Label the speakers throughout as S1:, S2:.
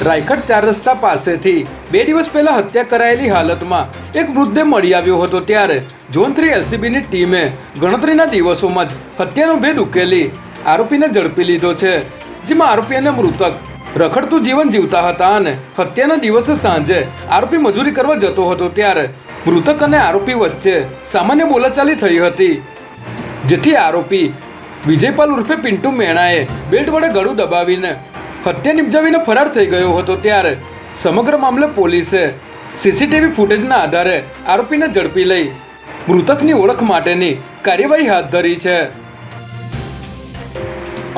S1: રાયગઢ 4 રસ્તા પાસેથી 2 દિવસ પહેલા હત્યા કરાયેલી હાલતમાં એક મૃતદેહ મળી આવ્યો હતો ત્યારે ઝોન 3 એલસીબીની ટીમે ગણતરીના દિવસોમાં જ હત્યાનો ભેદ ઉકેલી આરોપીને ઝડપી લીધો છે, જેમાં આરોપી અને મૃતક રખડતું જીવન જીવતા હતા અને હત્યાના દિવસે સાંજે આરોપી મજૂરી કરવા જતો હતો ત્યારે મૃતક અને આરોપી વચ્ચે સામાન્ય બોલાચાલી થઈ હતી, જેથી આરોપી વિજયપાલ ઉર્ફે પિન્ટુ મેણાએ બેલ્ટ વડે ગળું દબાવીને હત્યા નિપજાવીને ફરાર થઈ ગયો હતો ત્યારે સમગ્ર મામલે પોલીસે સીસીટીવી ફૂટેજના આધારે આરોપીને ઝડપી લઈ મૃતકની ઓળખ માટેની કાર્યવાહી હાથ ધરી છે.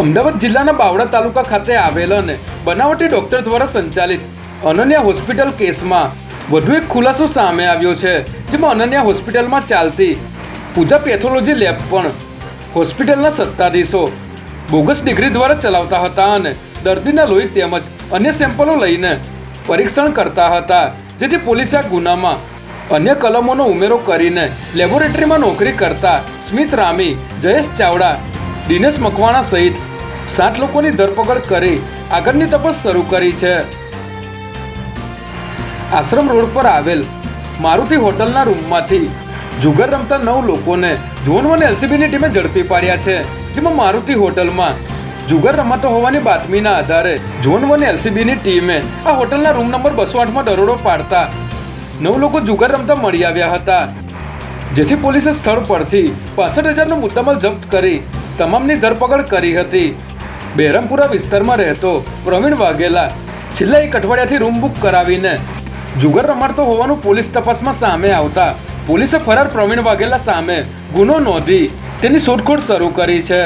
S1: અમદાવાદ જિલ્લાના બાવળા તાલુકા ખાતે આવેલ અને બનાવટી ડોક્ટર દ્વારા સંચાલિત અનન્યા હોસ્પિટલ કેસમાં વધુ એક ખુલાસો સામે આવ્યો છે, જેમાં અનન્યા હોસ્પિટલમાં ચાલતી પૂજા પેથોલોજી લેબ પણ હોસ્પિટલના સત્તાધીશો બોગસ ડિગ્રી દ્વારા ચલાવતા હતા અને દર્દીના લોહી તેમજ અન્ય સેમ્પલો લઈને પરીક્ષણ કરતા હતા, જેથી પોલીસે આ ગુનામાં અન્ય કલમોનો ઉમેરો કરીને લેબોરેટરીમાં નોકરી કરતા સ્મિત રામી, જયેશ ચાવડા, દિનેશ મકવાણા સહિત 7 લોકોની ધરપકડ કરી આગળની તપાસ શરૂ કરી છે. આશ્રમ રોડ પર આવેલ મારુતિ હોટલના રૂમમાંથી જુગાર રમતા 9 લોકોને ઝોન 1 એલસીબીની ટીમે ઝડપી પાડ્યા છે, જેમાં મારુતિ હોટલમાં જુગાર રમાતો હોવાની બાતમીના આધારે ઝોન 1 એલસીબીની ટીમે આ હોટલના રૂમ નંબર 208માં દરોડો પાડતા 9 લોકો જુગાર રમતા મળી આવ્યા હતા, જેથી પોલીસે સ્થળ પરથી 65,000નો મુદ્દામાલ જપ્ત કરી તમામની ધરપકડ કરી હતી. બહેરામપુરા વિસ્તારમાં રહેતો પ્રવીણ વાઘેલા છેલ્લા 1 અઠવાડિયાથી રૂમ બુક કરાવીને જુગાર રમાડતો હોવાનું પોલીસ તપાસમાં સામે આવતા પોલીસે ફરાર પ્રવીણ વાઘેલા સામે ગુનો નોંધી તેની શોધખોળ શરૂ કરી છે.